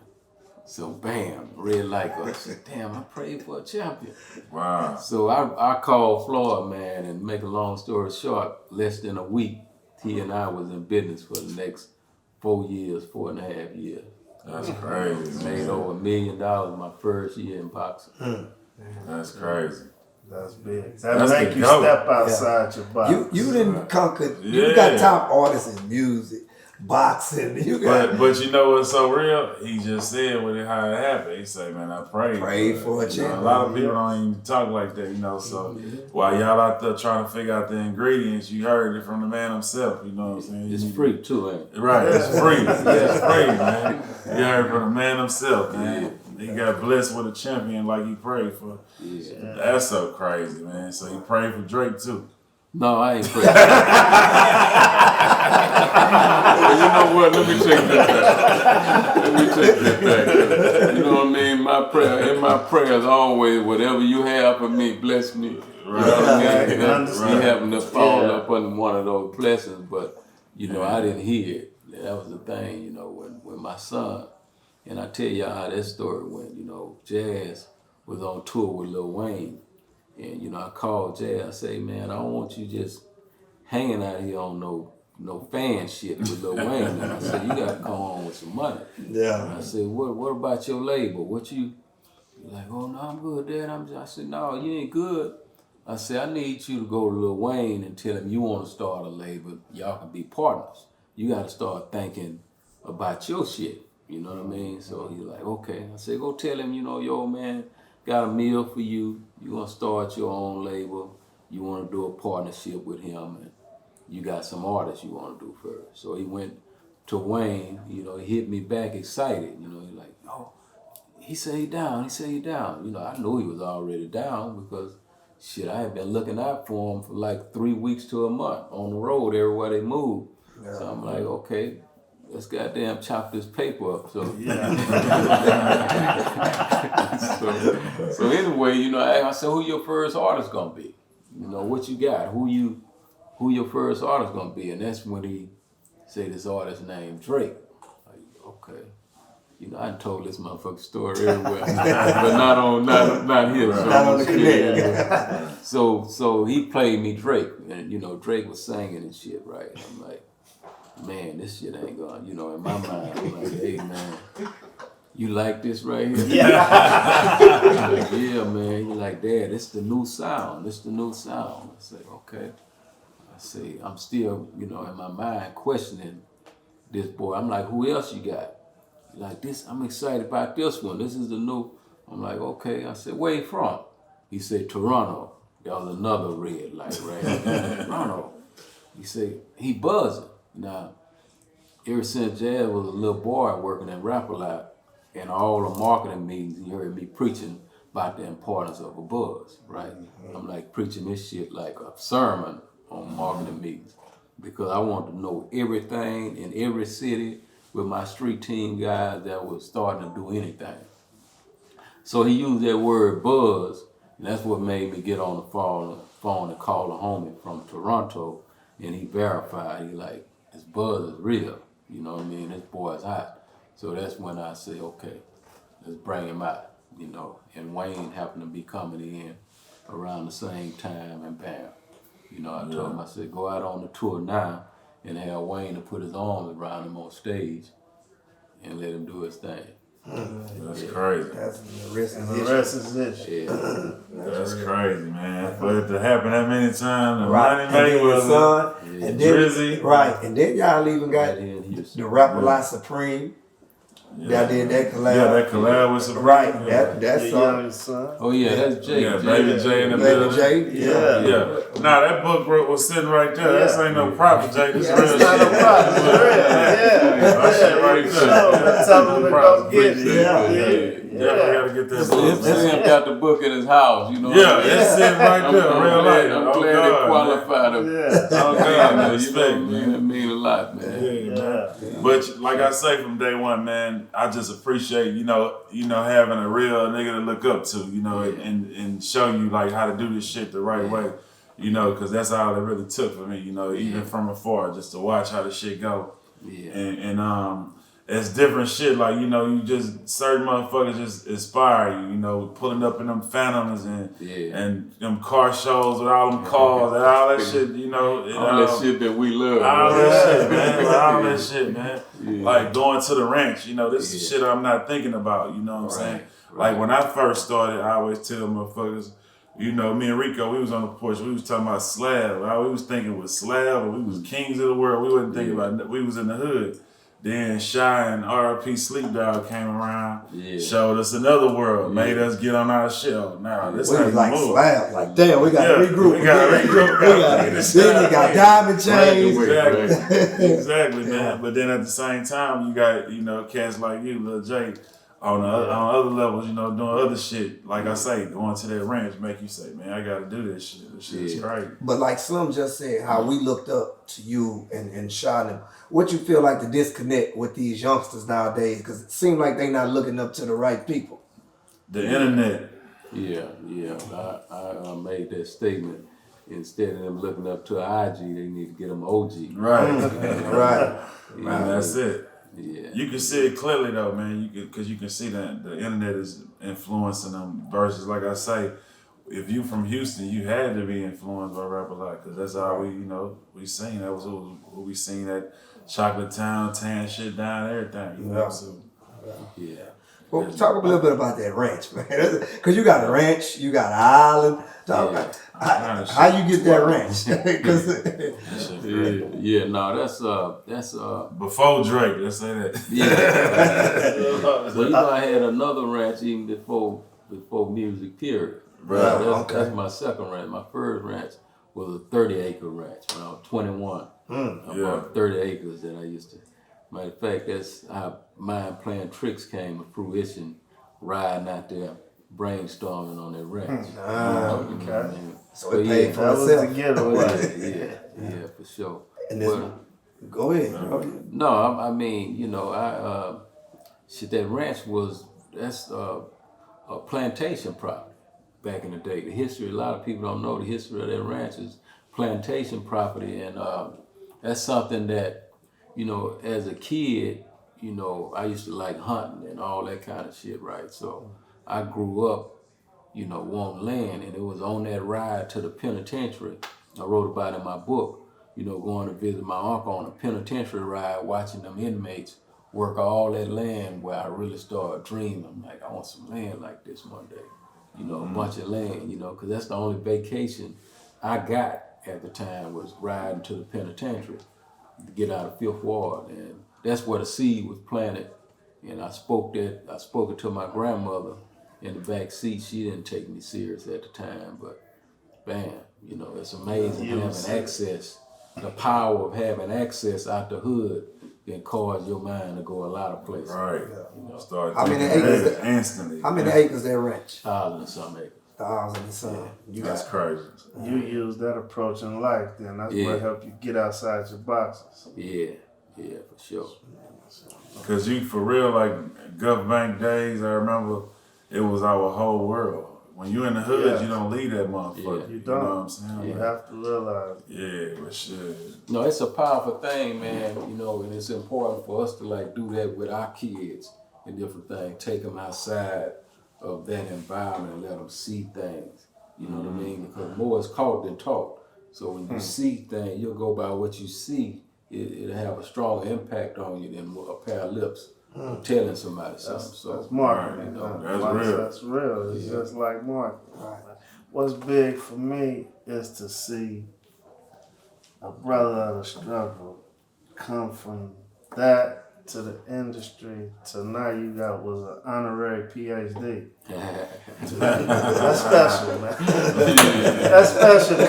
So bam, red light go. I said, damn, I prayed for a champion. Wow. So I called Floyd, man, and make a long story short, less than a week, he and I was in business for the next 4 years, 4.5 years. That's crazy. Made over $1 million my first year in boxing. That's crazy. That's big. That make you step outside your box. You didn't conquer. You got top artists in music, boxing. You got. But you know what's so real? He just said with it how it happened. He said, "Man, I prayed for a champion." A lot of people don't even talk like that, you know. So while y'all out there trying to figure out the ingredients, you heard it from the man himself. You know what I'm saying? It's free too, ain't it? Right, it's free. It's free, man. You heard from the man himself, man. He got blessed with a champion like he prayed for. Yeah. That's so crazy, man. So he prayed for Drake too. No, I ain't praying. You know what? Let me take this back. You know what I mean? In my prayers always, whatever you have for me, bless me. Right. You know what I mean? He happened to fall up under one of those blessings, but you know, I didn't hear it. That was the thing, you know, when my son, and I tell y'all how that story went. You know, Jazz was on tour with Lil Wayne. And, you know, I called Jay. I say, man, I don't want you just hanging out here on no fan shit with Lil Wayne. And I said, you got to come on with some money. Yeah. And I said, what about your label? You're like, oh, no, I'm good, Dad. I said, no, you ain't good. I said, I need you to go to Lil Wayne and tell him you want to start a label. Y'all can be partners. You got to start thinking about your shit. You know what I mean? So he's like, okay. I said, go tell him, you know, yo, man, got a meal for you. You gonna start your own label. You wanna do a partnership with him, and you got some artists you wanna do first. So he went to Wayne. You know, he hit me back excited. You know, he like, oh, he said he down. You know, I knew he was already down because shit, I had been looking out for him for like 3 weeks to a month on the road everywhere they moved. Yeah. So I'm like, okay, let's goddamn chop this paper up. So so anyway, you know, I said, who your first artist gonna be? You know, what you got? Who your first artist gonna be? And that's when he said this artist named Drake. Like, okay. You know, I told this motherfucking story everywhere, but not here. So not on the connect. So he played me Drake, and you know, Drake was singing and shit, right? I'm like, man, this shit ain't going. You know, in my mind, I'm like, hey man, you like this right here? Yeah. Like, yeah, man. You're like, Dad, it's the new sound. I say, okay. I say, I'm still, you know, in my mind questioning this boy. I'm like, who else you got? Like this, I'm excited about this one. This is the new. I'm like, okay. I said, where you from? He said, Toronto. That was another red light, right? Toronto. He said, he buzzing. Now, ever since Jazz was a little boy working in Rap-A-Lot, and all the marketing meetings, he heard me preaching about the importance of a buzz, right? Mm-hmm. I'm like preaching this shit like a sermon on marketing meetings because I wanted to know everything in every city with my street team guys that was starting to do anything. So he used that word buzz, and that's what made me get on the phone and call a homie from Toronto, and he verified. He like, this buzz is real. You know what I mean? This boy's hot. So that's when I say, okay, let's bring him out, you know. And Wayne happened to be coming in around the same time, and bam. You know, I told him, I said, go out on the tour now and have Wayne to put his arms around him on stage and let him do his thing. That's crazy. That's the rest is history. Yeah. That's crazy, man. For it to happen that many times, and right. Money Mayweather, and then, Drizzy. Right, and then y'all even got the Rap-A-Lot Supreme. Y'all did that collab. Yeah, that collab with Supreme. Right, that's young son. Oh yeah, that's Jay. Yeah, Baby Jay in the building. Yeah. Nah, that book was sitting right there. This ain't no prop, Jay. This real shit. Not a prop. It's real. That shit right there. Tell him to go get it. Definitely gotta get that book. This him got the book in his house, you know. Yeah, it's sitting right there. Real life. I'm glad they qualified him. Oh God, man. Respect, man. It mean a lot, man. Yeah. But like I say from day one, man, I just appreciate, you know, having a real nigga to look up to, you know, and show you like how to do this shit the right way, you know, because that's all it really took for me, you know, even from afar, just to watch how the shit go. Yeah. And it's different shit. Like, you know, you just certain motherfuckers just inspire you. You know, pulling up in them Phantoms and them car shows with all them cars and all that shit. You know, all that shit that we love. All that shit, man. Like, all that shit, man. Like going to the ranch. You know, this is shit I'm not thinking about. You know what I'm saying? Like when I first started, I always tell motherfuckers. You know, me and Rico, we was on the porch. We was talking about slab. We was thinking with slab, or we was kings of the world. We wasn't thinking about. We was in the hood. Then Shy and RP Sleep Dog came around, showed us another world, made us get on our shell. Now this we was like move. slab, like damn, we got to regroup. We got to regroup. Then you got diamond chains. Exactly, man. But then at the same time, you got, you know, cats like you, Lil J, on other levels, you know, doing other shit. Like I say, going to that ranch make you say, man, I got to do this shit. This shit is crazy. But like Slim just said, how we looked up to you and Shy them. What you feel like the disconnect with these youngsters nowadays? Because it seems like they not looking up to the right people. The internet. Yeah. I made that statement. Instead of them looking up to IG, they need to get them OG. Right. Right. That's it. Yeah. You can see it clearly though, man. Because you can see that the internet is influencing them. Versus, like I say, if you from Houston, you had to be influenced by Rap A Lot, because that's all we seen. That was what we seen at Chocolate Town, tearing shit down, everything. You know, so Well, talk a little bit about that ranch, man. Because you got a ranch, you got an island. How you get that ranch? That's before Drake. Let's say that. Well, you know, I had another ranch even before music, period. Right. That's my second ranch. My first ranch was a 30-acre ranch when I was 21. I bought 30 acres that I used to. Matter of fact, that's how mind playing tricks came to fruition, riding out there, brainstorming on that ranch. Okay. So it paid for itself. Yeah, for sure. And this go ahead. No, I mean, you know, that ranch that's a plantation property back in the day. The history, a lot of people don't know the history of that ranch is plantation property, and that's something that, you know, as a kid, you know, I used to like hunting and all that kind of shit, right? So I grew up, you know, wanting land, and it was on that ride to the penitentiary. I wrote about it in my book, you know, going to visit my uncle on a penitentiary ride, watching them inmates work all that land, where I really started dreaming, like, I want some land like this one day, you know, a bunch of land, you know, because that's the only vacation I got at the time, was riding to the penitentiary to get out of Fifth Ward, and that's where the seed was planted. And I spoke it to my grandmother in the back seat. She didn't take me serious at the time, but bam, you know, it's amazing having access. The power of having access out the hood can cause your mind to go a lot of places. Right. You know, start how many acres? Instantly. How many acres that ranch? 1,000 and some acres. 1,000 and some. That's crazy. You use that approach in life, then that's what helped you get outside your boxes. Yeah, for sure. Because you, for real, like Gulf Bank days, I remember it was our whole world. When you in the hood, you don't leave that motherfucker. You don't. You know what I'm saying? You have to realize. Yeah, but shit. No, it's a powerful thing, man, you know, and it's important for us to like do that with our kids and different things. Take them outside of that environment and let them see things. You know what I mean? Because more is caught than taught. So when you see things, you'll go by what you see. It'll have a stronger impact on you than a pair of lips telling somebody something. That's marketing. You know, that's real. That's real. It's just like marketing. Right. What's big for me is to see a brother of the struggle come from that to the industry to now you got was an honorary PhD. That's special, man. That's special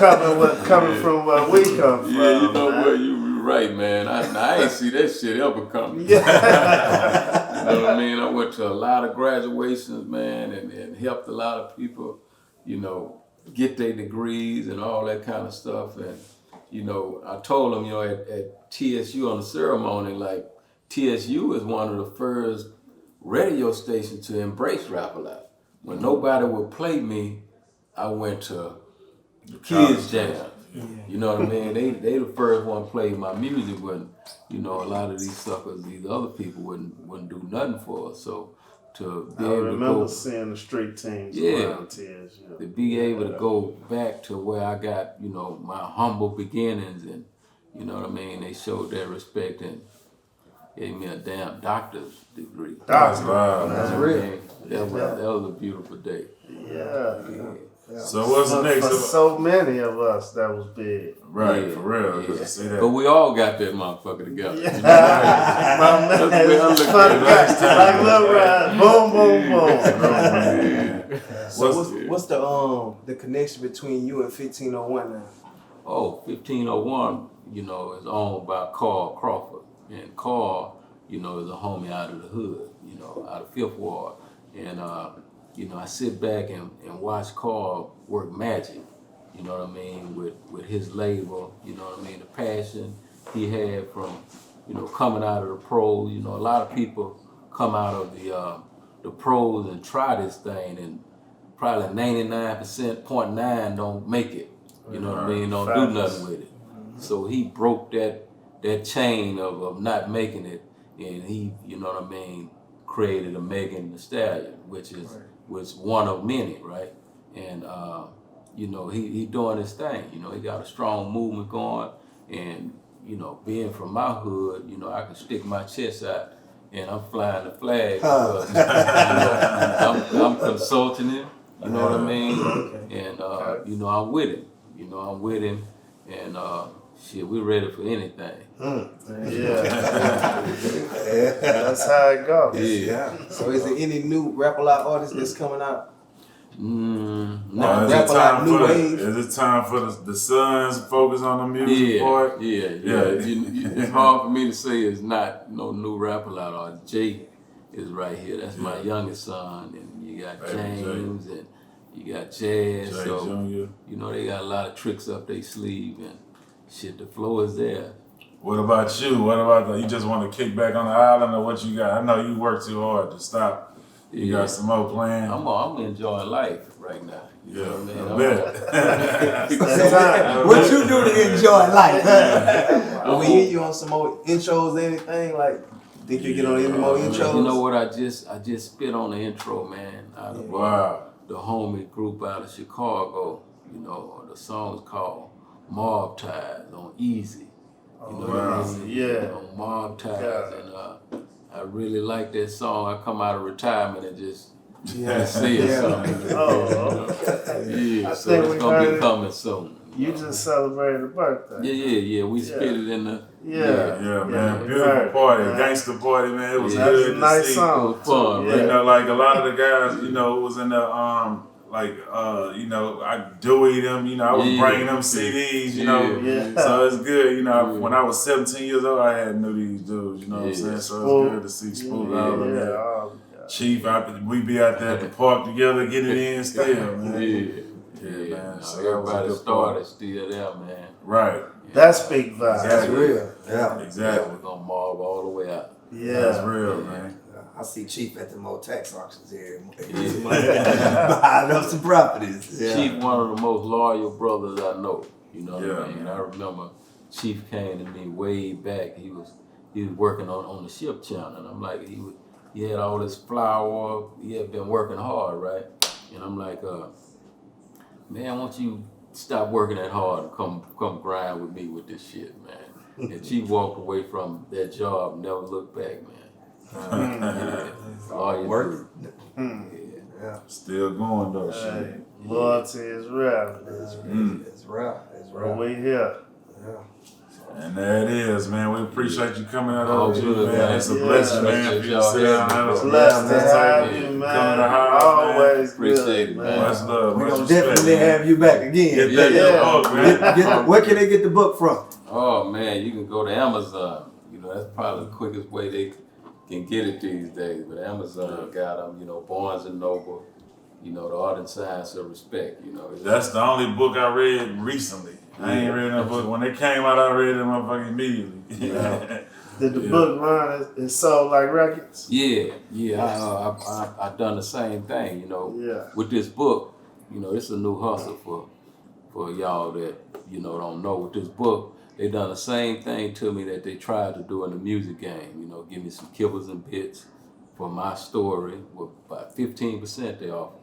coming from where we come from. Yeah, you know man. what, you right, man. I ain't see that shit ever coming. Yeah. You know what I mean? I went to a lot of graduations, man, and helped a lot of people, you know, get their degrees and all that kind of stuff. And, you know, I told them, you know, at TSU on the ceremony, like, TSU is one of the first radio stations to embrace Rap A Lot. When nobody would play me, I went to Kids Jam. You know what I mean? They the first one played my music when, you know, a lot of these suckers, these other people wouldn't do nothing for us. So to be able to remember seeing the street teams around Tears. Yeah. to be able to go back to where I got, you know, my humble beginnings, and you know what I mean, they showed that respect and gave me a damn doctor's degree. That's wow. That's real. That was a beautiful day. Yeah. So what's next? For so many of us, that was big. Right, for real. Yeah. See that. But we all got that motherfucker together. Yeah. You know what I mean? My man, it's like Lil Rod, boom, boom, boom. So what's the connection between you and 1501 now? Oh, 1501, you know, is owned by Carl Crawford. And Carl, you know, is a homie out of the hood, you know, out of Fifth Ward. And, you know, I sit back and watch Carl work magic, you know what I mean, with his label, you know what I mean, the passion he had from, you know, coming out of the pros. You know, a lot of people come out of the pros and try this thing, and probably 99.9 don't make it, you know what I mean, don't do nothing with it. So he broke that chain of not making it, and he, you know what I mean, created a Megan Thee Stallion, which was one of many, right? And you know, he doing his thing. You know, he got a strong movement going, and you know, being from my hood, you know, I can stick my chest out and I'm flying the flag because you know, I'm consulting him. You know what I mean? And you know, I'm with him. You know, I'm with him, and shit, we're ready for anything. Yeah. That's how it goes. Yeah. So is there any new rap a lot artists that's coming out? No, Rap a lot new wave? Is it time for the sons to focus on the music part? Yeah. It's hard for me to say it's not no new rap a lot artist. Jay is right here. That's my youngest son, and you got James and you got Jazz. So Junior. you know, they got a lot of tricks up their sleeve, and shit, the flow is there. What about you? What about you just want to kick back on the island, or what you got? I know you work too hard to stop. You got some more plans? I'm enjoying life right now. You know what I mean? What you do to enjoy life? We hear you on some more intros or anything, like, think you get on any more intros? You know what, I just spit on the intro, man, out of the homie group out of Chicago. You know, the song's called Mob Ties on Easy. You know what I mean? Yeah. On Mob Ties, and I really like that song. I come out of retirement and just see something. Yeah, so it's gonna be coming soon. You just celebrated a birthday. Yeah. We spit it in the Yeah, man. Beautiful party, gangster party, man. It was good That's a to nice see. song. It was fun, You know, like a lot of the guys, you know, was in the you know, I Dewey them, you know, I was bringing them CDs, you know. Yeah. So it's good, you know. When I was 17 years old, I had knew these dudes, you know what I'm saying? So it's good to see Spook out of there. Chief, we be out there at the park together, get it in still, man. Yeah, man. So everybody started still there, man. Right. That's big vibe. That's real. Yeah. Exactly. We're gonna mob all the way out. Yeah. That's real, man. I see Chief at the Motex auctions here. Buying up some properties. Yeah. Chief, one of the most loyal brothers I know. You know what I mean? man. I remember Chief came to me way back. He was working on the ship channel, and I'm like, he had all this flour. He had been working hard, right? And I'm like, man, why don't you stop working that hard and come grind with me with this shit, man? And Chief walked away from that job, never looked back, man. Work. Yeah. Still going though, shit. Loyalty is real. It's real. But we here. And there it is, man. We appreciate you coming out Oh, of good, man. It's a blessing, man. For you to sit down. Blessed to have you, man. Coming to house, Always Appreciate it, good, man. Much love. We're Much gonna respect, definitely man. have you back again. Get that book, man. Where can they get the book from? Oh man, you can go to Amazon. You know, that's probably the quickest way they can get it these days. But Amazon got them, you know, Barnes and Noble, you know, The Art and Science of Respect. You know, That's the only book I read recently. I ain't read no book. When they came out, I read them motherfucking immediately. Did the book run? It sold like records? Yeah. I done the same thing. You know, Yeah. with this book, you know, it's a new hustle for y'all that, you know, don't know. With this book, they done the same thing to me that they tried to do in the music game. You know, give me some kibbles and bits for my story with about 15% they offer.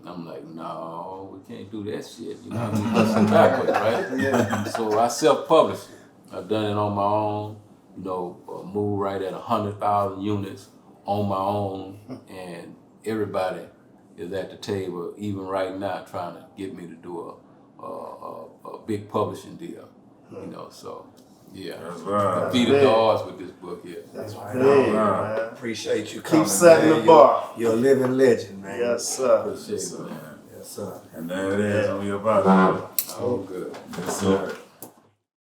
And I'm like, no, we can't do that shit. You know, we hustle backwards, right? Yeah. So I self-published it. I've done it on my own. You know, move right at 100,000 units on my own, and everybody is at the table, even right now, trying to get me to do a big publishing deal. You know, so yeah, That's right. feed the dogs with this book here. That's Right. big, Right. man. Appreciate you coming, Keep setting man. the bar. You're a living legend, man. Yes, sir. Appreciate it, man. Yes, sir. And there it is, and we about it. All good. Yes, sir.